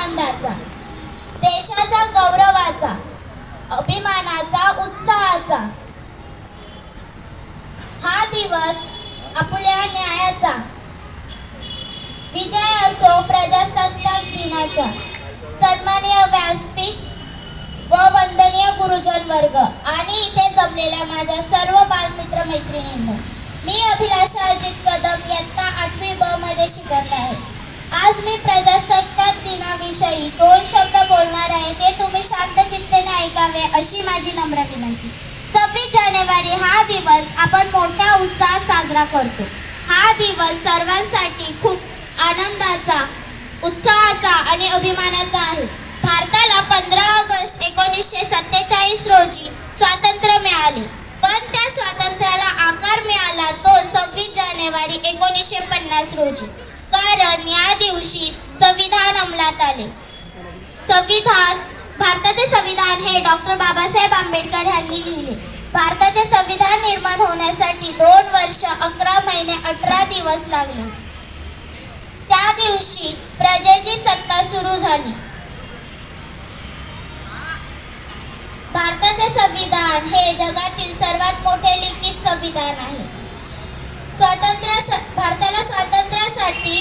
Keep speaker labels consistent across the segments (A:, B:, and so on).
A: आनंदाचा, देशाच्या गौरवाचा, अभिमानाचा, उत्साहाचा हा दिवस आपल्या न्यायाचा विजय असो प्रजासत्ताक दिनाचा। सन्माननीय व्यासपीठ व वंदनीय गुरुजन वर्ग आणि इथे जमलेल्या माझ्या सर्व बालमित्र मैत्रिणींनो, मी अभिलाषा अजित कदम इयत्ता 8वी ब मध्ये शिकत आहे। आज मी प्रजासत्ताक दिनाविषयी 2 शब्द बोलणार आहे, ते तुम्ही शांत चित्तेने ऐकावे अशी माझी नम्र विनंती। 26 जानेवारी हा दिवस आपण मोठ्या उत्साहात साजरा करतो। हा दिवस सर्वांसाठी खूप आनंदाचा, उत्साहाचा आणि अभिमानाचा आहे। भारताला 15 ऑगस्ट 1947 रोजी स्वातंत्र्य मिळाले, पण त्या स्वातंत्र्याला आकार मिळाला तो 26 जानेवारी 1950 रोजी, कारण या दिवशी संविधान अंमलात आले। भारताचे संविधान हे डॉक्टर बाबासाहेब आंबेडकर यांनी लिहिले। भारताचे संविधान निर्माण होण्यासाठी 2 वर्ष 11 महिने 18 दिवस लागले। त्या दिवशी प्रजेची सत्ता सुरू झाली। भारताचे संविधान हे जगातील सर्वात मोठे लिखित संविधान आहे। भारताला स्वातंत्र्यासाठी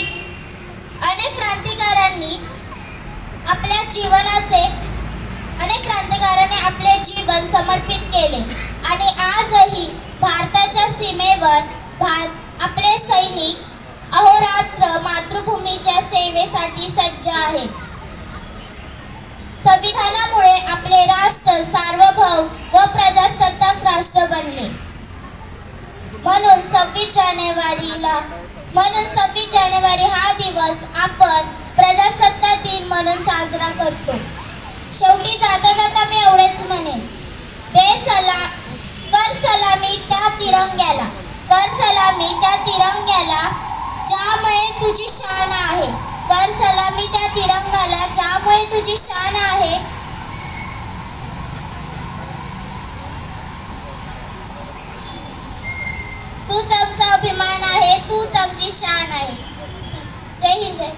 A: अनेक क्रांतिकारकांनी आपले जीवन समर्पित केले आणि आजही भारताच्या सीमेवर आपले सैनिक अहोरात्र मातृभूमीच्या सेवेसाठी सज्ज आहेत। संविधानामुळे आपले राष्ट्र सार्वभौम व प्रजासत्ताक राष्ट्र बनले। म्हणून 26 जानेवारी हा दिवस आपण प्रजासत्ताक दिन म्हणून साजरा करतो। शेवटी जाता जाता मी एवढेच म्हणेन, कर सलामी त्या तिरंग्याला, कर सलामी त्या तिरंग्याला ज्यामुळे तुझी शान आहे, कर सलामी त्या तिरंगाला ज्यामुळे तुझी शान आहे। तूच आमचा अभिमान आहे, तूच आमची शान आहे। जय हिंद, जय